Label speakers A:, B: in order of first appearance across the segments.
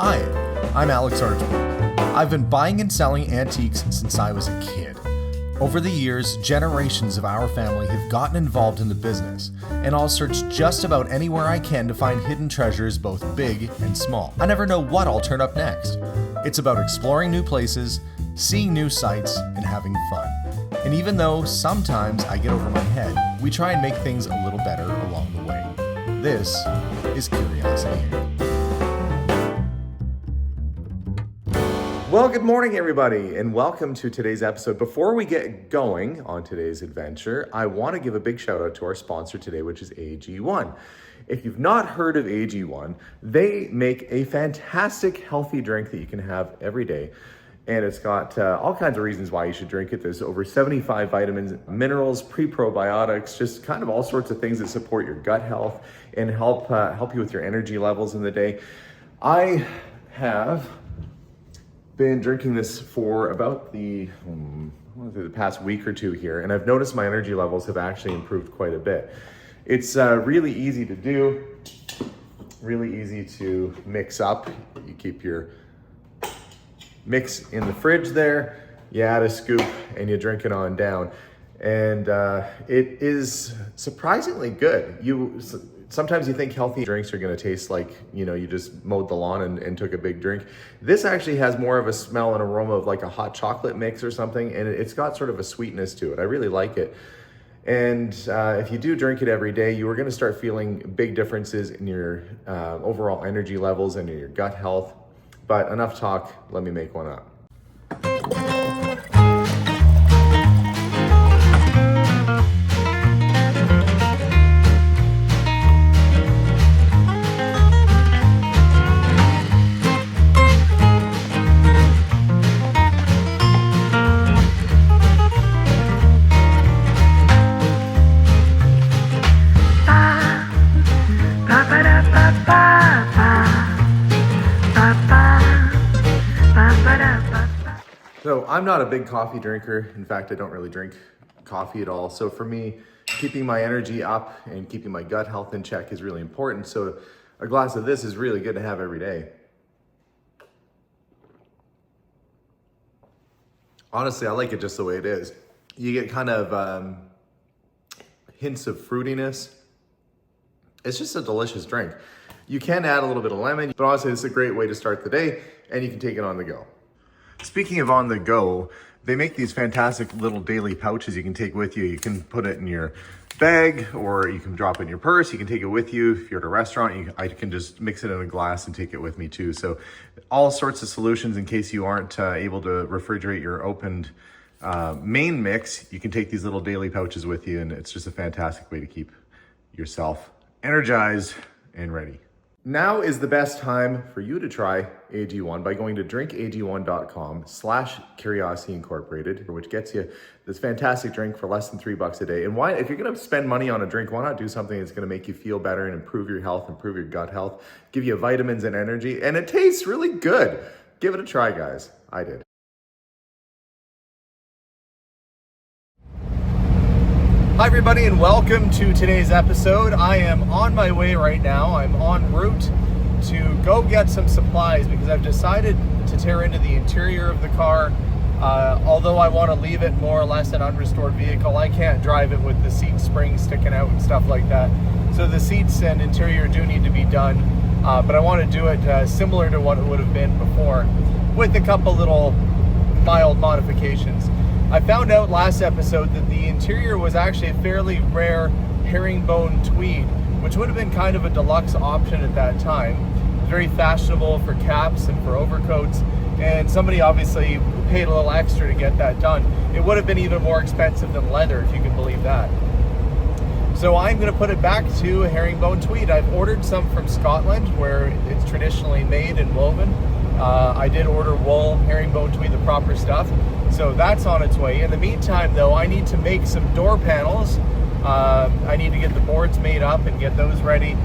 A: Hi, I'm Alex Archibald. I've been buying and selling antiques since I was a kid. Over the years, generations of our family have gotten involved in the business, and I'll search just about anywhere I can to find hidden treasures both big and small. I never know what I'll turn up next. It's about exploring new places, seeing new sights, and having fun. And even though sometimes I get over my head, we try and make things a little better along the way. This is Curiosity. Well, good morning, everybody, and welcome to today's episode. Before we get going on today's adventure, I want to give a big shout out to our sponsor today, which is AG1. If you've not heard of AG1, they make a fantastic healthy drink that you can have every day. And it's got all kinds of reasons why you should drink it. There's over 75 vitamins, minerals, pre-probiotics, just kind of all sorts of things that support your gut health and help you with your energy levels in the day. I have been drinking this for about the past week or two here, and I've noticed my energy levels have actually improved quite a bit. It's really easy to do, really easy to mix up. You keep your mix in the fridge there, you add a scoop and you drink it on down. And it is surprisingly good. Sometimes you think healthy drinks are gonna taste like, you just mowed the lawn and took a big drink. This actually has more of a smell and aroma of like a hot chocolate mix or something, and it's got sort of a sweetness to it. I really like it. And if you do drink it every day, you are gonna start feeling big differences in your overall energy levels and in your gut health. But enough talk, let me make one up. So I'm not a big coffee drinker. In fact, I don't really drink coffee at all. So for me, keeping my energy up and keeping my gut health in check is really important. So a glass of this is really good to have every day. Honestly, I like it just the way it is. You get kind of hints of fruitiness. It's just a delicious drink. You can add a little bit of lemon, but honestly, it's a great way to start the day, and you can take it on the go. Speaking of on the go, they make these fantastic little daily pouches you can take with you. You can put it in your bag, or you can drop it in your purse. You can take it with you. If you're at a restaurant, I can just mix it in a glass and take it with me too. So all sorts of solutions in case you aren't able to refrigerate your opened main mix. You can take these little daily pouches with you, and it's just a fantastic way to keep yourself energized and ready. Now is the best time for you to try AG1 by going to drinkag1.com/Curiosity Incorporated, which gets you this fantastic drink for less than $3 a day. And why, if you're gonna spend money on a drink, why not do something that's gonna make you feel better and improve your health, improve your gut health, give you vitamins and energy, and it tastes really good. Give it a try, guys. I did. Hi everybody, and welcome to today's episode. I am on my way right now. I'm en route to go get some supplies because I've decided to tear into the interior of the car. Although I want to leave it more or less an unrestored vehicle, I can't drive it with the seat springs sticking out and stuff like that. So the seats and interior do need to be done, but I want to do it similar to what it would have been before, with a couple little mild modifications. I found out last episode that the interior was actually a fairly rare herringbone tweed, which would have been kind of a deluxe option at that time. It was very fashionable for caps and for overcoats, and somebody obviously paid a little extra to get that done. It would have been even more expensive than leather, if you can believe that. So I'm going to put it back to a herringbone tweed. I've ordered some from Scotland, where it's traditionally made and woven. I did order wool, herringbone tweed, the proper stuff. So that's on its way. In the meantime, though, I need to make some door panels. I need to get the boards made up and get those ready.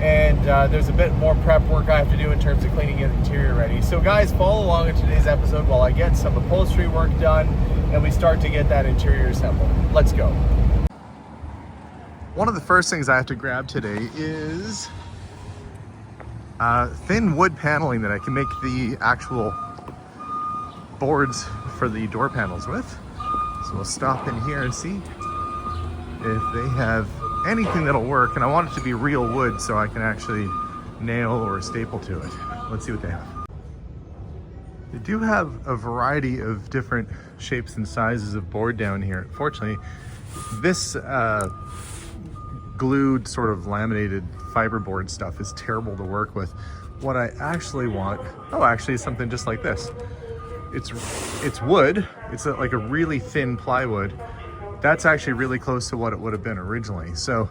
A: And there's a bit more prep work I have to do in terms of cleaning the interior ready. So guys, follow along in today's episode while I get some upholstery work done and we start to get that interior assembled. Let's go. One of the first things I have to grab today is thin wood paneling that I can make the actual boards for the door panels with. So we'll stop in here and see if they have anything that'll work. And I want it to be real wood so I can actually nail or staple to it. Let's see what they have. They do have a variety of different shapes and sizes of board down here. Fortunately, this glued sort of laminated fiberboard stuff is terrible to work with. What I actually want, actually something just like this. It's wood. It's like a really thin plywood. That's actually really close to what it would have been originally. So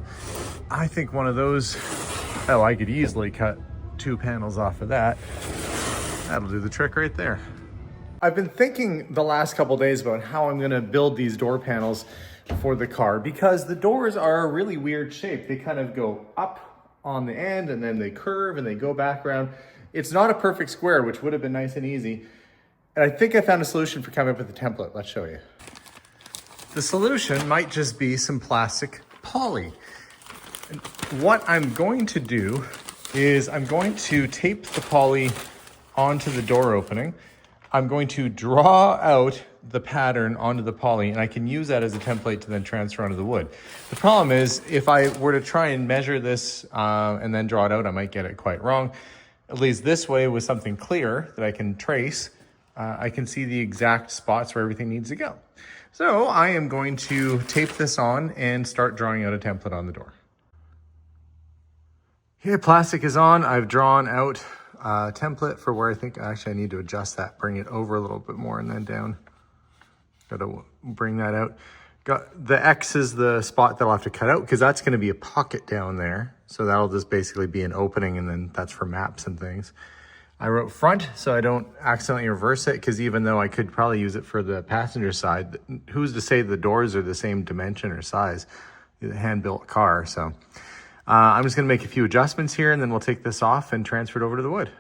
A: I think one of those, I could easily cut 2 panels off of that. That'll do the trick right there. I've been thinking the last couple days about how I'm gonna build these door panels for the car, because the doors are a really weird shape. They kind of go up on the end and then they curve and they go back around. It's not a perfect square, which would have been nice and easy. And I think I found a solution for coming up with a template. Let's show you. The solution might just be some plastic poly. And what I'm going to do is I'm going to tape the poly onto the door opening. I'm going to draw out the pattern onto the poly, and I can use that as a template to then transfer onto the wood. The problem is, if I were to try and measure this and then draw it out, I might get it quite wrong. At least this way, with something clear that I can trace, I can see the exact spots where everything needs to go. So I am going to tape this on and start drawing out a template on the door. Okay, plastic is on. I've drawn out a template for where I think actually I need to adjust that, bring it over a little bit more and then down. Gotta bring that out. Got the X is the spot that I'll have to cut out, because that's gonna be a pocket down there. So that'll just basically be an opening, and then that's for maps and things. I wrote front so I don't accidentally reverse it, because even though I could probably use it for the passenger side, who's to say the doors are the same dimension or size? It's a hand-built car, so. I'm just gonna make a few adjustments here, and then we'll take this off and transfer it over to the wood.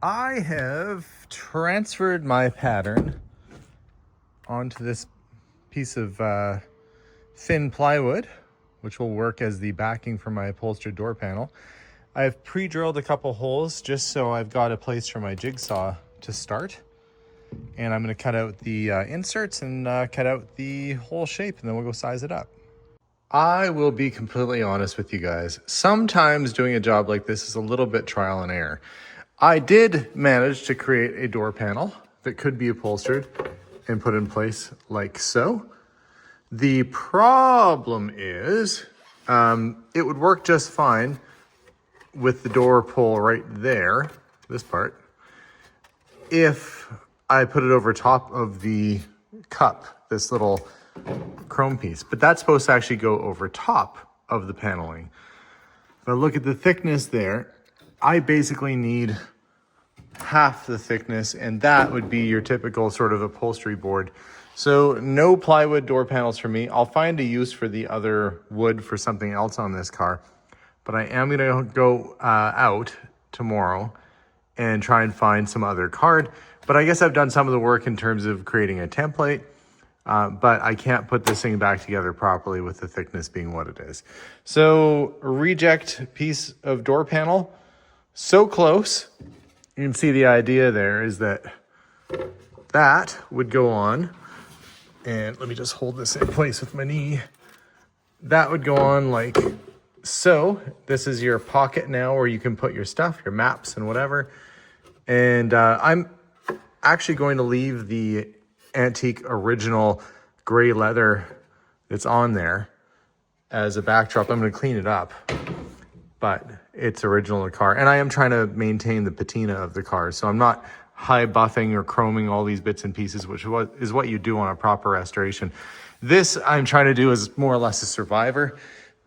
A: I have transferred my pattern onto this piece of thin plywood, which will work as the backing for my upholstered door panel. I've pre-drilled a couple holes just so I've got a place for my jigsaw to start. And I'm gonna cut out the inserts and cut out the whole shape, and then we'll go size it up. I will be completely honest with you guys. Sometimes doing a job like this is a little bit trial and error. I did manage to create a door panel that could be upholstered and put in place like so. The problem is it would work just fine with the door pull right there, this part, if I put it over top of the cup, this little chrome piece. But that's supposed to actually go over top of the paneling. But look at the thickness there. I basically need half the thickness, and that would be your typical sort of upholstery board. So no plywood door panels for me. I'll find a use for the other wood for something else on this car. But I am gonna go out tomorrow and try and find some other card. But I guess I've done some of the work in terms of creating a template, but I can't put this thing back together properly with the thickness being what it is. So a reject piece of door panel, so close. You can see the idea there is that that would go on, and let me just hold this in place with my knee. That would go on like so. This is your pocket now where you can put your stuff, your maps and whatever. And I'm actually going to leave the antique original gray leather that's on there as a backdrop. I'm going to clean it up, but it's original in the car. And I am trying to maintain the patina of the car. So I'm not high buffing or chroming all these bits and pieces, which is what you do on a proper restoration. This I'm trying to do is more or less a survivor.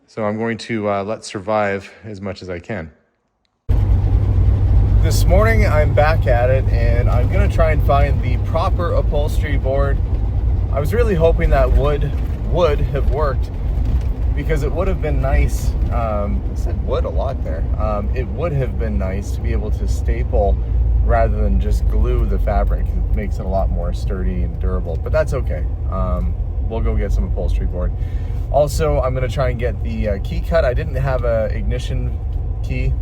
A: So I'm going to let survive as much as I can. This morning I'm back at it, and I'm gonna try and find the proper upholstery board. I was really hoping that would have worked, because it would have been nice. I said wood a lot there. It would have been nice to be able to staple rather than just glue the fabric. It makes it a lot more sturdy and durable, but that's okay. We'll go get some upholstery board. Also, I'm gonna try and get the key cut. I didn't have an ignition key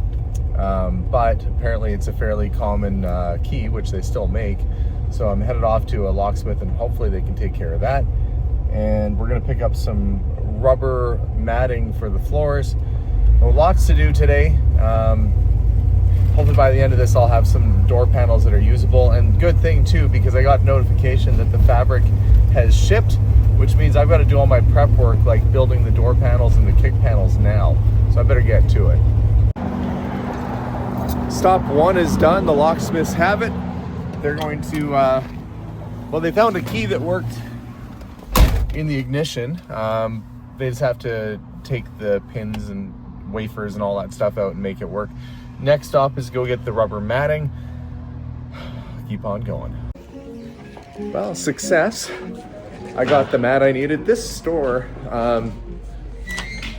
A: but apparently it's a fairly common key, which they still make. So I'm headed off to a locksmith and hopefully they can take care of that. And we're gonna pick up some rubber matting for the floors. Well, lots to do today. Hopefully by the end of this, I'll have some door panels that are usable. And good thing too, because I got notification that the fabric has shipped, which means I've got to do all my prep work, like building the door panels and the kick panels now. So I better get to it. Stop one is done. The locksmiths have it. They're going to, well, they found a key that worked in the ignition. They just have to take the pins and wafers and all that stuff out and make it work. Next stop is go get the rubber matting. Keep on going. Well, success. I got the mat I needed. This store,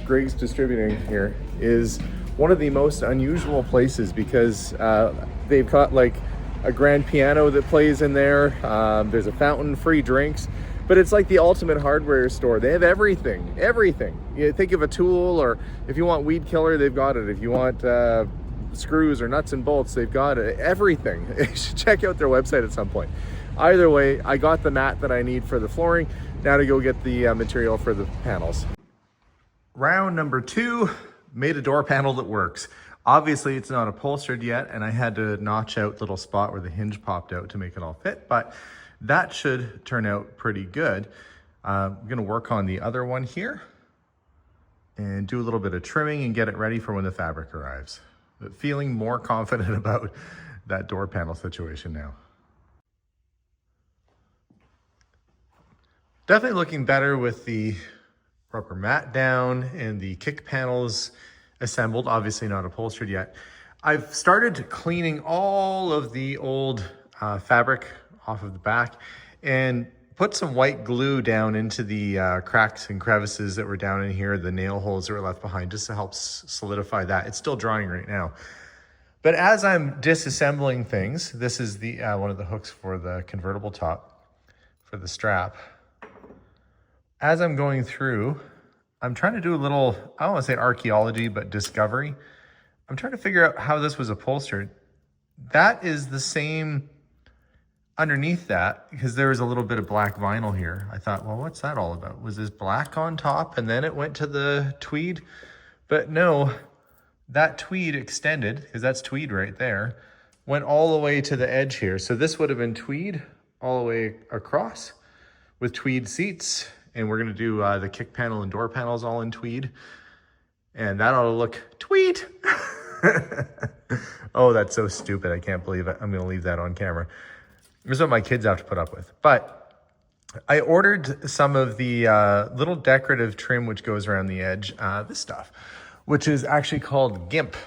A: Greg's Distributing here, is one of the most unusual places because they've got like a grand piano that plays in there. There's a fountain, free drinks, but it's like the ultimate hardware store. They have everything, everything. You think of a tool, or if you want weed killer, they've got it. If you want screws or nuts and bolts, they've got it. Everything. You should check out their website at some point. Either way, I got the mat that I need for the flooring. Now to go get the material for the panels. Round number 2, made a door panel that works. Obviously it's not upholstered yet, and I had to notch out the little spot where the hinge popped out to make it all fit, but that should turn out pretty good. I'm gonna work on the other one here and do a little bit of trimming and get it ready for when the fabric arrives. But feeling more confident about that door panel situation now. Definitely looking better with the rubber mat down and the kick panels assembled, obviously not upholstered yet. I've started cleaning all of the old fabric off of the back and put some white glue down into the cracks and crevices that were down in here, the nail holes that were left behind, just to help solidify that. It's still drying right now. But as I'm disassembling things, this is the one of the hooks for the convertible top for the strap. As I'm going through, I'm trying to do a little, I don't want to say archaeology, but discovery. I'm trying to figure out how this was upholstered. That is the same underneath that, because there was a little bit of black vinyl here. I thought, well, what's that all about? Was this black on top and then it went to the tweed? But no, that tweed extended, because that's tweed right there, went all the way to the edge here. So this would have been tweed all the way across with tweed seats. And we're gonna do the kick panel and door panels all in tweed. And that ought to look tweed. Oh, that's so stupid. I can't believe it. I'm gonna leave that on camera. This is what my kids have to put up with. But I ordered some of the little decorative trim which goes around the edge, this stuff, which is actually called GIMP.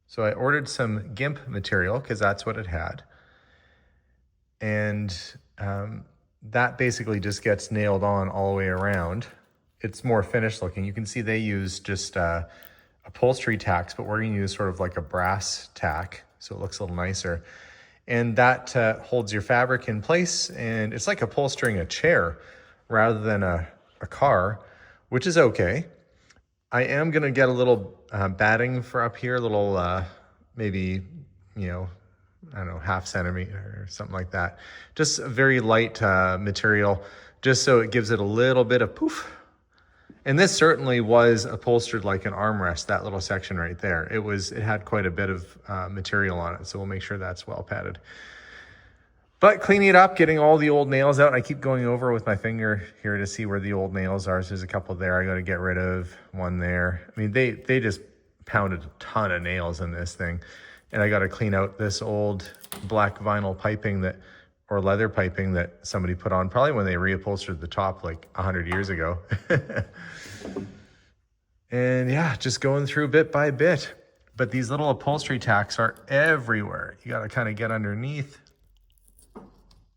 A: So I ordered some GIMP material because that's what it had. And that basically just gets nailed on all the way around. It's more finished looking. You can see they use just upholstery tacks, but we're gonna use sort of like a brass tack, so it looks a little nicer. And that holds your fabric in place, and it's like upholstering a chair rather than a car, which is okay. I am gonna get a little batting for up here, a little maybe, you know, I don't know, ½ centimeter or something like that. Just a very light material, just so it gives it a little bit of poof. And this certainly was upholstered like an armrest, that little section right there. It had quite a bit of material on it, so we'll make sure that's well padded. But cleaning it up, getting all the old nails out. I keep going over with my finger here to see where the old nails are. So there's a couple there I gotta get rid of, one there. I mean, they just pounded a ton of nails in this thing. And I gotta clean out this old black vinyl piping that, or leather piping that somebody put on probably when they reupholstered the top like 100 years ago. And yeah, just going through bit by bit. But these little upholstery tacks are everywhere. You gotta kind of get underneath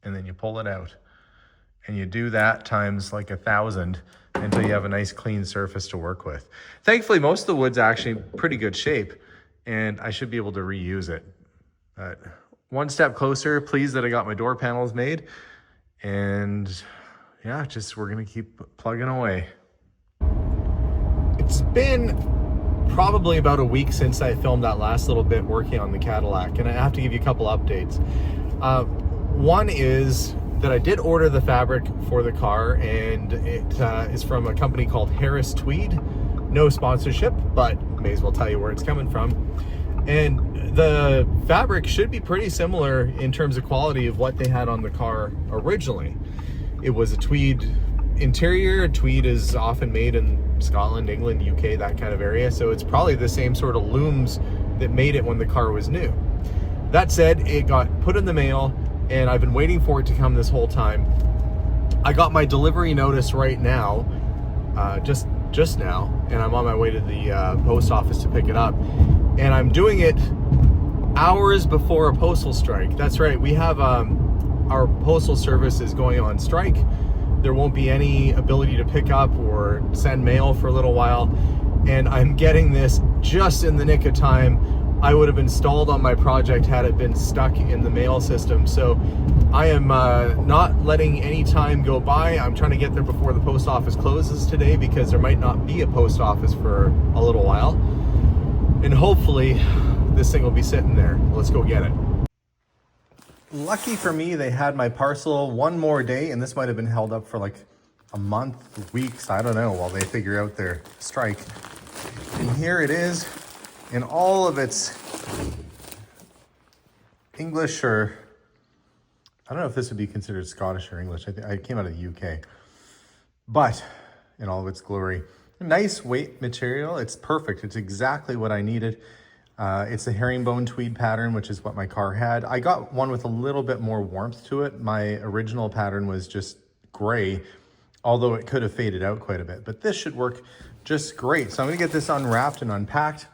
A: and then you pull it out. And you do that times like 1,000 until you have a nice clean surface to work with. Thankfully, most of the wood's actually pretty good shape and I should be able to reuse it. But one step closer, pleased that I got my door panels made. And yeah, just we're gonna keep plugging away. It's been probably about a week since I filmed that last little bit working on the Cadillac, and I have to give you a couple updates. One is that I did order the fabric for the car, and it is from a company called Harris Tweed. No sponsorship, but may as well tell you where it's coming from. And the fabric should be pretty similar in terms of quality of what they had on the car originally. It was a tweed interior. Tweed is often made in Scotland, England, UK, that kind of area. So it's probably the same sort of looms that made it when the car was new. That said, it got put in the mail, and I've been waiting for it to come this whole time. I got my delivery notice right now, just now, and I'm on my way to the post office to pick it up. And I'm doing it hours before a postal strike. That's right, we have our postal service is going on strike. There won't be any ability to pick up or send mail for a little while, and I'm getting this just in the nick of time. I would have been stalled on my project had it been stuck in the mail system. So I am not letting any time go by. I'm trying to get there before the post office closes today, because there might not be a post office for a little while. And hopefully this thing will be sitting there. Let's go get it. Lucky for me, they had my parcel one more day, and this might have been held up for like a month, weeks, I don't know, while they figure out their strike. And here it is in all of its English, or I don't know if this would be considered Scottish or English. I came out of the UK, but in all of its glory. Nice weight material. It's perfect. It's exactly what I needed. It's a herringbone tweed pattern, which is what my car had. I got one with a little bit more warmth to it. My original pattern was just gray, although it could have faded out quite a bit, but this should work just great. So I'm gonna get this unwrapped and unpacked.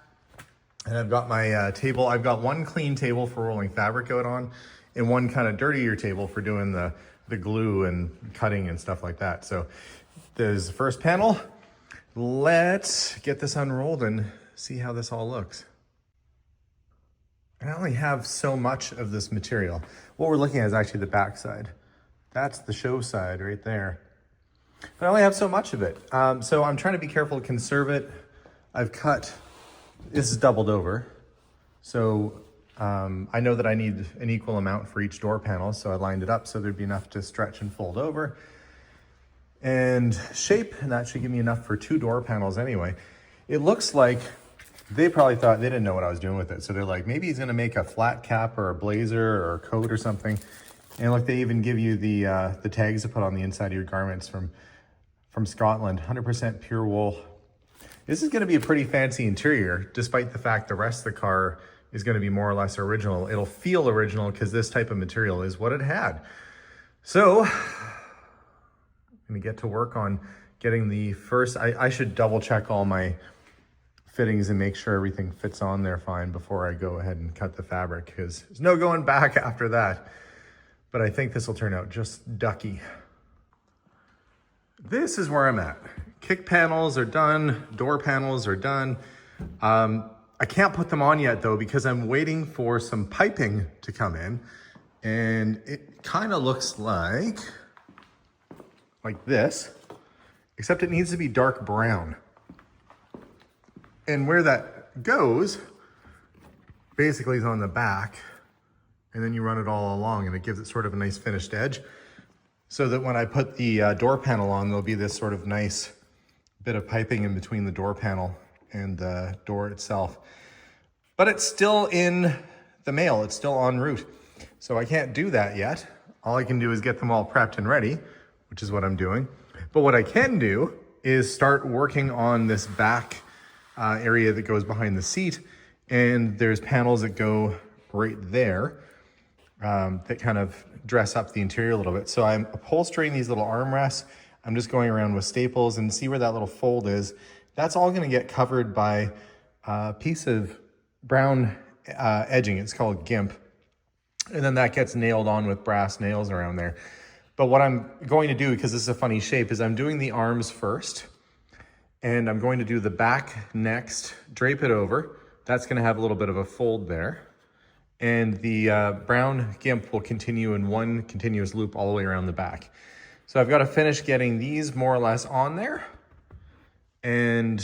A: And I've got my table. I've got one clean table for rolling fabric out on, and one kind of dirtier table for doing the glue and cutting and stuff like that. So there's the first panel. Let's get this unrolled and see how this all looks. I only have so much of this material. What we're looking at is actually the back side. That's the show side right there. But I only have so much of it. So I'm trying to be careful to conserve it. I've cut, this is doubled over. So I know that I need an equal amount for each door panel. So I lined it up so there'd be enough to stretch and fold over and shape. And that should give me enough for 2 door panels anyway. It looks like they probably thought, they didn't know what I was doing with it. So they're like, maybe he's gonna make a flat cap or a blazer or a coat or something. And look, they even give you the tags to put on the inside of your garments from Scotland, 100% pure wool. This is gonna be a pretty fancy interior, despite the fact the rest of the car is gonna be more or less original. It'll feel original because this type of material is what it had. So, I'm gonna get to work on getting the first, I should double check all my fittings and make sure everything fits on there fine before I go ahead and cut the fabric, because there's no going back after that. But I think this will turn out just ducky. This is where I'm at. Kick panels are done, door panels are done. I can't put them on yet though, because I'm waiting for some piping to come in, and it kind of looks like this, except it needs to be dark brown. And where that goes basically is on the back, and then you run it all along, and it gives it sort of a nice finished edge, so that when I put the door panel on, there'll be this sort of nice bit of piping in between the door panel and the door itself. But it's still in the mail, it's still en route. So I can't do that yet. All I can do is get them all prepped and ready, which is what I'm doing. But what I can do is start working on this back area that goes behind the seat, and there's panels that go right there that kind of dress up the interior a little bit. So I'm upholstering these little armrests. I'm just going around with staples, and see where that little fold is. That's all gonna get covered by a piece of brown edging. It's called gimp. And then that gets nailed on with brass nails around there. But what I'm going to do, because this is a funny shape, is I'm doing the arms first, and I'm going to do the back next, drape it over. That's gonna have a little bit of a fold there. And the brown gimp will continue in one continuous loop all the way around the back. So I've got to finish getting these more or less on there, and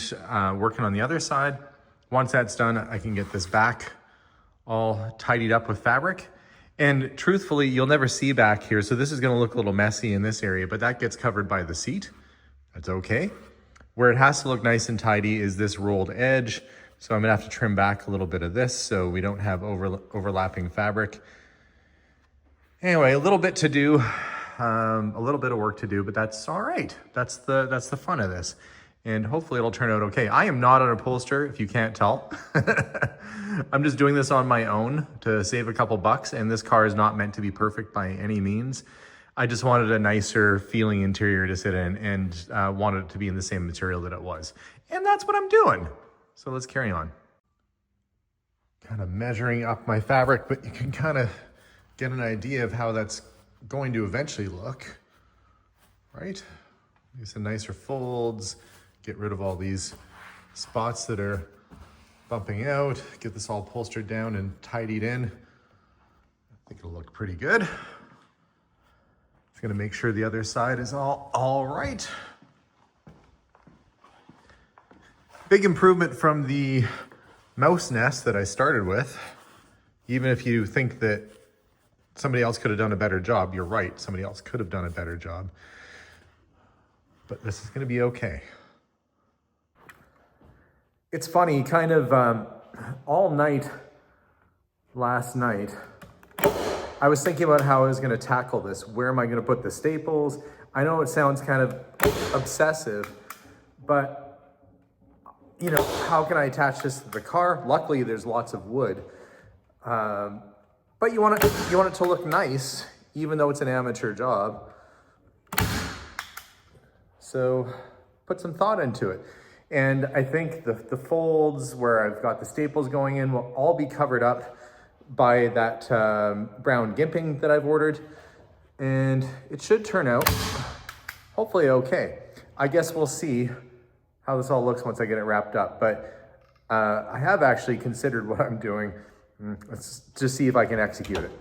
A: working on the other side. Once that's done, I can get this back all tidied up with fabric. And truthfully, you'll never see back here, so this is gonna look a little messy in this area, but that gets covered by the seat. That's okay. Where it has to look nice and tidy is this rolled edge. So I'm gonna have to trim back a little bit of this so we don't have overlapping fabric. Anyway, a little bit to do, a little bit of work to do, but that's all right. That's the fun of this. And hopefully it'll turn out okay. I am not an upholsterer, if you can't tell. I'm just doing this on my own to save a couple bucks, and this car is not meant to be perfect by any means. I just wanted a nicer feeling interior to sit in and wanted it to be in the same material that it was. And that's what I'm doing. So let's carry on. Kind of measuring up my fabric, but you can kind of get an idea of how that's going to eventually look, right? Use some nicer folds, get rid of all these spots that are bumping out, get this all upholstered down and tidied in. I think it'll look pretty good. Just gonna make sure the other side is all right. Big improvement from the mouse nest that I started with. Even if you think that somebody else could have done a better job, you're right, somebody else could have done a better job. But this is gonna be okay. It's funny, kind of all night last night, I was thinking about how I was gonna tackle this. Where am I gonna put the staples? I know it sounds kind of obsessive, but you know, how can I attach this to the car? Luckily, there's lots of wood. But you want it to look nice, even though it's an amateur job. So put some thought into it. And I think the folds where I've got the staples going in will all be covered up by that brown gimping that I've ordered. And it should turn out hopefully okay. I guess we'll see how this all looks once I get it wrapped up. But I have actually considered what I'm doing. Let's just see if I can execute it.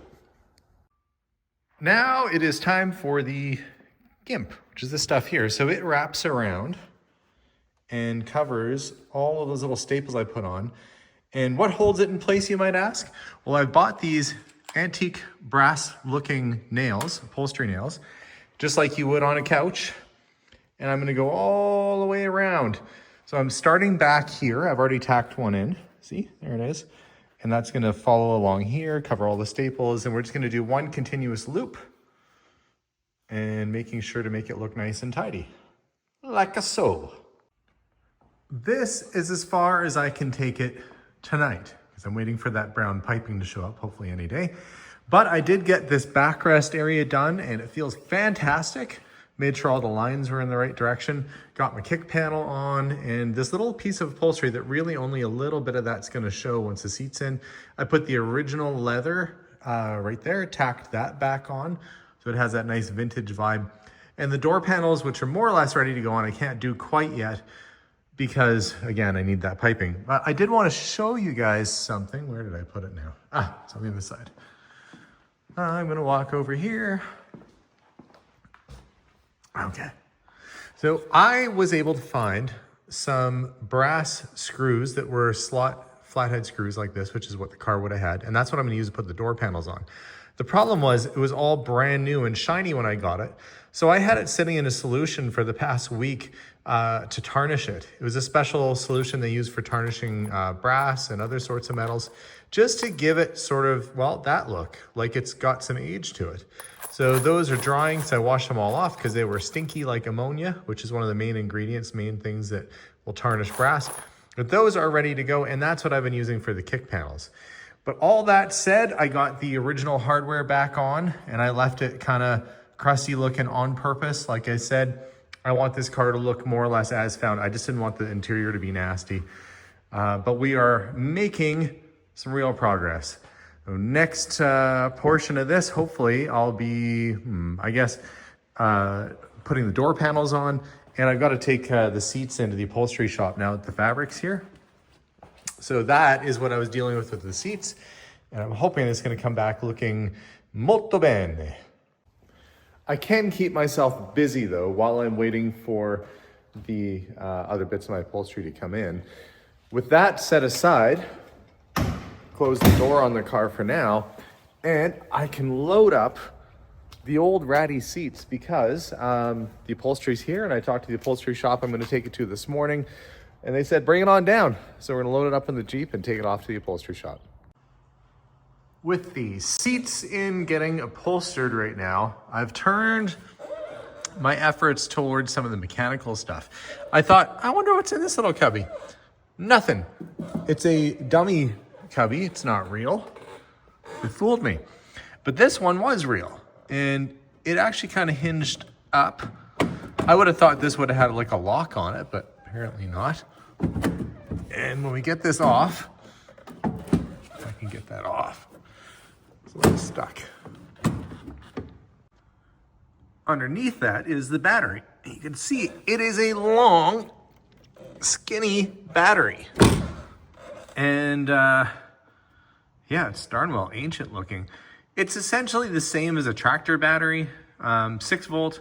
A: Now it is time for the gimp, which is this stuff here. So it wraps around and covers all of those little staples I put on. And what holds it in place, you might ask? Well, I bought these antique brass looking nails, upholstery nails, just like you would on a couch. And I'm gonna go all the way around. So I'm starting back here. I've already tacked one in. See, there it is. And that's gonna follow along here, cover all the staples, and we're just gonna do one continuous loop and making sure to make it look nice and tidy, like so. This is as far as I can take it tonight, because I'm waiting for that brown piping to show up, hopefully any day. But I did get this backrest area done, and it feels fantastic. Made sure all the lines were in the right direction, got my kick panel on, and this little piece of upholstery that really only a little bit of that's gonna show once the seat's in. I put the original leather right there, tacked that back on, so it has that nice vintage vibe. And the door panels, which are more or less ready to go on, I can't do quite yet because, again, I need that piping. But I did wanna show you guys something. Where did I put it now? It's on the other side. I'm gonna walk over here. Okay, so I was able to find some brass screws that were slot flathead screws like this, which is what the car would have had. And that's what I'm gonna use to put the door panels on. The problem was it was all brand new and shiny when I got it. So I had it sitting in a solution for the past week to tarnish it. It was a special solution they use for tarnishing brass and other sorts of metals, just to give it sort of, well, that look, like it's got some age to it. So those are drying, so I washed them all off because they were stinky like ammonia, which is one of the main ingredients, main things that will tarnish brass. But those are ready to go, and that's what I've been using for the kick panels. But all that said, I got the original hardware back on, and I left it kind of crusty looking on purpose. Like I said, I want this car to look more or less as found. I just didn't want the interior to be nasty. But we are making some real progress. So next portion of this, hopefully I'll be, I guess, putting the door panels on, and I've got to take the seats into the upholstery shop now with the fabrics here. So that is what I was dealing with the seats, and I'm hoping it's going to come back looking molto bene. I can keep myself busy though while I'm waiting for the other bits of my upholstery to come in With that set aside, close the door on the car for now, and I can load up the old ratty seats because the upholstery's here, and I talked to the upholstery shop I'm going to take it to this morning, and they said bring it on down. So we're going to load it up in the Jeep and take it off to the upholstery shop. With the seats in getting upholstered right now, I've turned my efforts towards some of the mechanical stuff. I thought, I wonder what's in this little cubby. Nothing. It's a dummy cubby. It's not real. It fooled me. But this one was real. And it actually kind of hinged up. I would have thought this would have had like a lock on it, but apparently not. And when we get this off, if I can get that off, it's a little stuck. Underneath that is the battery. You can see it is a long, skinny battery. And yeah, it's darn well ancient looking. It's essentially the same as a tractor battery, 6 volt,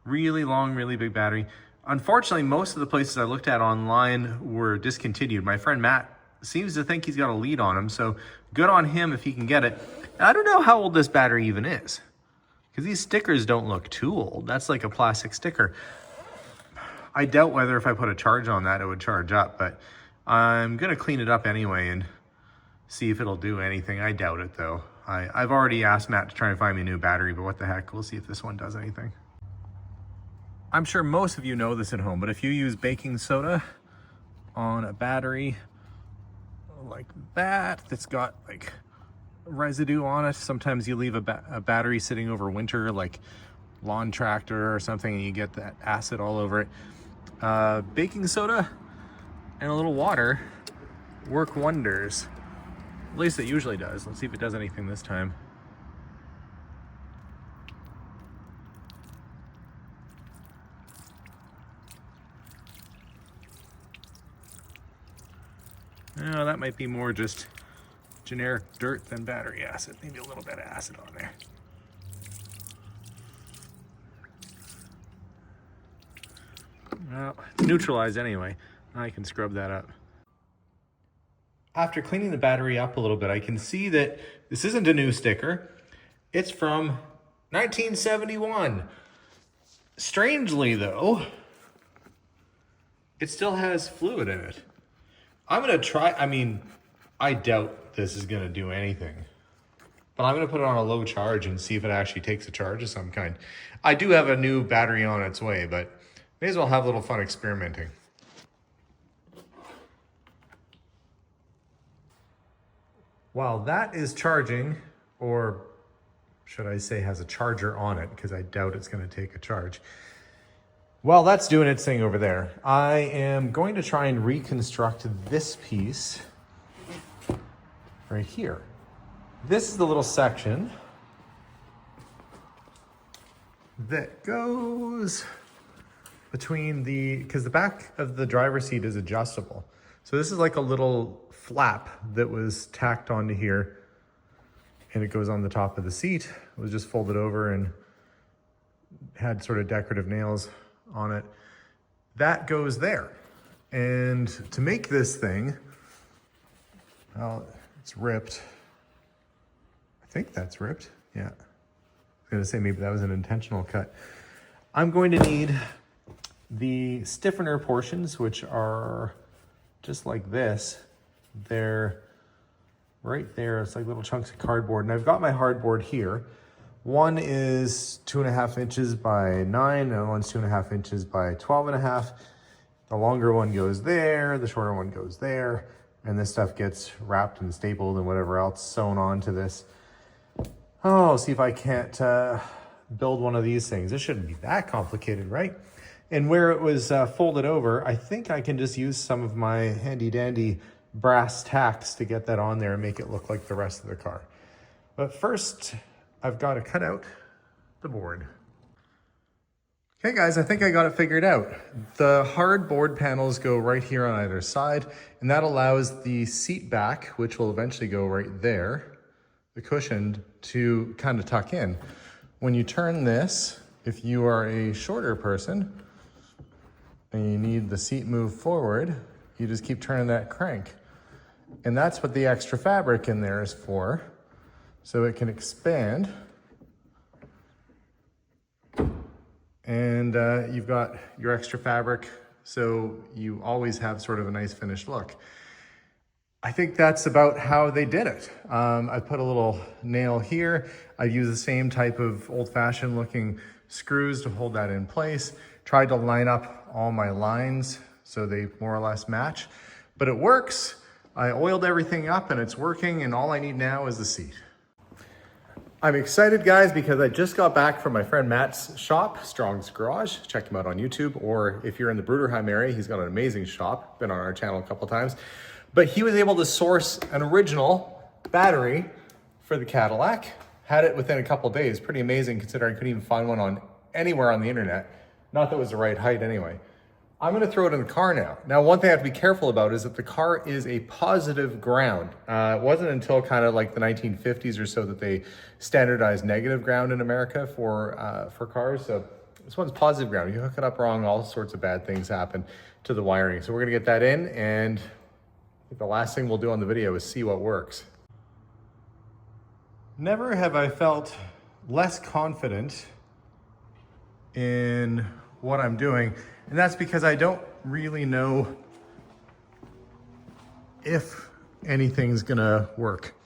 A: really long, really big battery. Unfortunately, most of the places I looked at online were discontinued. My friend Matt seems to think he's got a lead on him, so good on him if he can get it. I don't know how old this battery even is, because these stickers don't look too old. That's like a plastic sticker. I doubt whether if I put a charge on that, it would charge up, but I'm gonna clean it up anyway and see if it'll do anything. I doubt it though. I've already asked Matt to try and find me a new battery, but what the heck, we'll see if this one does anything. I'm sure most of you know this at home, but if you use baking soda on a battery like that, that's got like residue on it, sometimes you leave a battery sitting over winter, like lawn tractor or something, and you get that acid all over it. Baking soda and a little water work wonders. At least it usually does. Let's see if it does anything this time. No, that might be more just generic dirt than battery acid. Maybe a little bit of acid on there. Well, it's neutralized anyway. I can scrub that up. After cleaning the battery up a little bit, I can see that this isn't a new sticker. It's from 1971. Strangely though, it still has fluid in it. I'm gonna try, I doubt this is gonna do anything, but I'm gonna put it on a low charge and see if it actually takes a charge of some kind. I do have a new battery on its way, but may as well have a little fun experimenting. While that is charging, or should I say has a charger on it, because I doubt it's gonna take a charge. While that's doing its thing over there, I am going to try and reconstruct this piece right here. This is the little section that goes between because the back of the driver's seat is adjustable. So this is like a little flap that was tacked onto here, and it goes on the top of the seat. It was just folded over and had sort of decorative nails on it. That goes there. And to make this thing, well, it's ripped. I think that's ripped. Yeah. I was gonna say maybe that was an intentional cut. I'm going to need the stiffener portions, which are just like this. They're right there. It's like little chunks of cardboard. And I've got my hardboard here. One is 2.5 inches by 9, and one's 2.5 inches by 12.5. The longer one goes there, the shorter one goes there, and this stuff gets wrapped and stapled and whatever else sewn onto this. Oh, I'll see if I can't build one of these things. It shouldn't be that complicated, right? And where it was folded over, I think I can just use some of my handy dandy brass tacks to get that on there and make it look like the rest of the car. But first, I've got to cut out the board. Okay guys, I think I got it figured out. The hard board panels go right here on either side, and that allows the seat back, which will eventually go right there, the cushioned, to kind of tuck in. When you turn this, if you are a shorter person and you need the seat moved forward, You just keep turning that crank. And that's what the extra fabric in there is for. So it can expand. And you've got your extra fabric, so you always have sort of a nice finished look. I think that's about how they did it. I put a little nail here. I used the same type of old-fashioned looking screws to hold that in place. Tried to line up all my lines so they more or less match, but it works. I oiled everything up and it's working, and all I need now is the seat. I'm excited, guys, because I just got back from my friend Matt's shop, Strong's Garage. Check him out on YouTube, or if you're in the Bruderheim area, he's got an amazing shop. Been on our channel a couple times. But he was able to source an original battery for the Cadillac. Had it within a couple days. Pretty amazing considering I couldn't even find one on anywhere on the internet. Not that it was the right height anyway. I'm gonna throw it in the car now. Now, one thing I have to be careful about is that the car is a positive ground. It wasn't until kind of like the 1950s or so that they standardized negative ground in America for cars. So this one's positive ground. You hook it up wrong, all sorts of bad things happen to the wiring. So we're gonna get that in, and I think the last thing we'll do on the video is see what works. Never have I felt less confident in what I'm doing. And that's because I don't really know if anything's gonna work.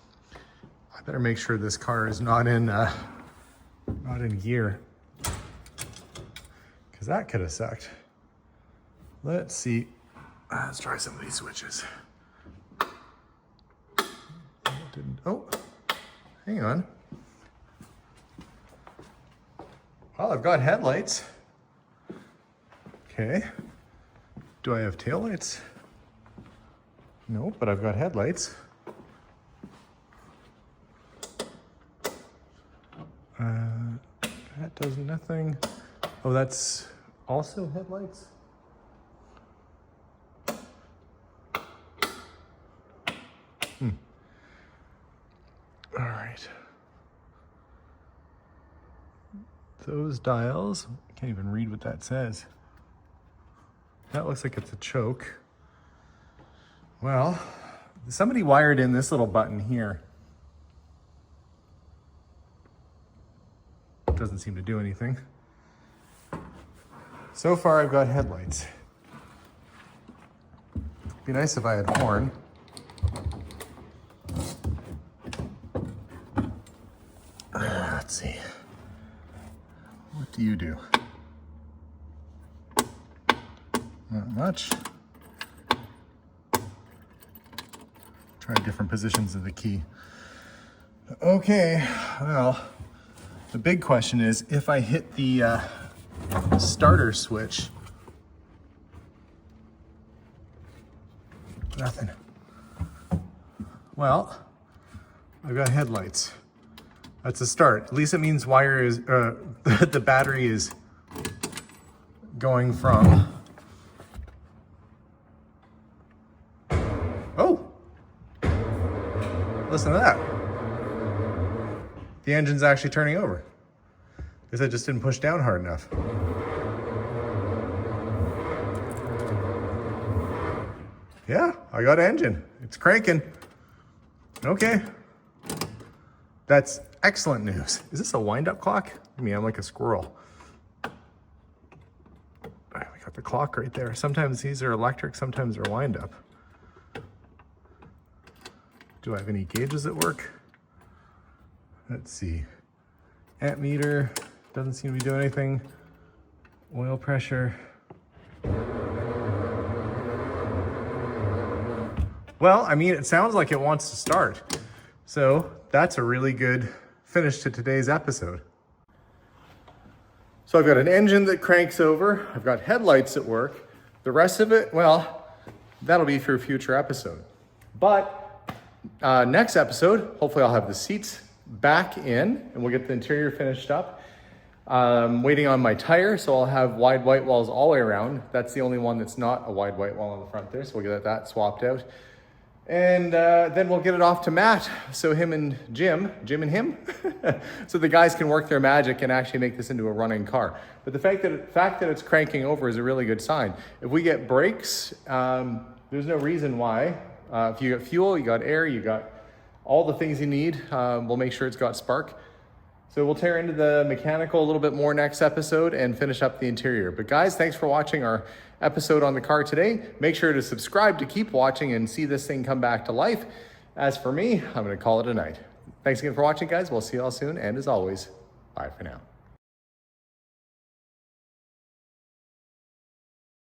A: I better make sure this car is not in gear, because that could have sucked. Let's see. Let's try some of these switches. Oh, hang on. Well, I've got headlights. Okay. Do I have taillights? No, but I've got headlights. That does nothing. Oh, that's also headlights? All right. Those dials, I can't even read what that says. That looks like it's a choke. Well, somebody wired in this little button here. Doesn't seem to do anything. So far, I've got headlights. Be nice if I had horn. Let's see. What do you do? Not much. Try different positions of the key. Okay, well, the big question is if I hit the starter switch. Nothing. Well, I've got headlights. That's a start. At least it means wire is the battery is going from. Oh, listen to that. The engine's actually turning over. Guess I just didn't push down hard enough. Yeah, I got engine. It's cranking. Okay. That's excellent news. Is this a wind-up clock? I mean, I'm like a squirrel. We got the clock right there. Sometimes these are electric, sometimes they're wind-up. Do I have any gauges that work? Let's see. Amp meter, doesn't seem to be doing anything. Oil pressure. Well, I mean, it sounds like it wants to start. So that's a really good finish to today's episode. So I've got an engine that cranks over. I've got headlights that work. The rest of it, well, that'll be for a future episode. But next episode, hopefully I'll have the seats back in and we'll get the interior finished up. Waiting on my tire, so I'll have wide white walls all the way around. That's the only one that's not a wide white wall on the front there, so we'll get that swapped out. And then we'll get it off to Matt, so him and Jim and him, so the guys can work their magic and actually make this into a running car. But the fact that it's cranking over is a really good sign. If we get brakes, There's no reason why. If you got fuel, you got air, you got all the things you need. We'll make sure it's got spark. So we'll tear into the mechanical a little bit more next episode and finish up the interior. But guys, thanks for watching our episode on the car today. Make sure to subscribe to keep watching and see this thing come back to life. As for me, I'm gonna call it a night. Thanks again for watching, guys. We'll see you all soon. And as always, bye for now.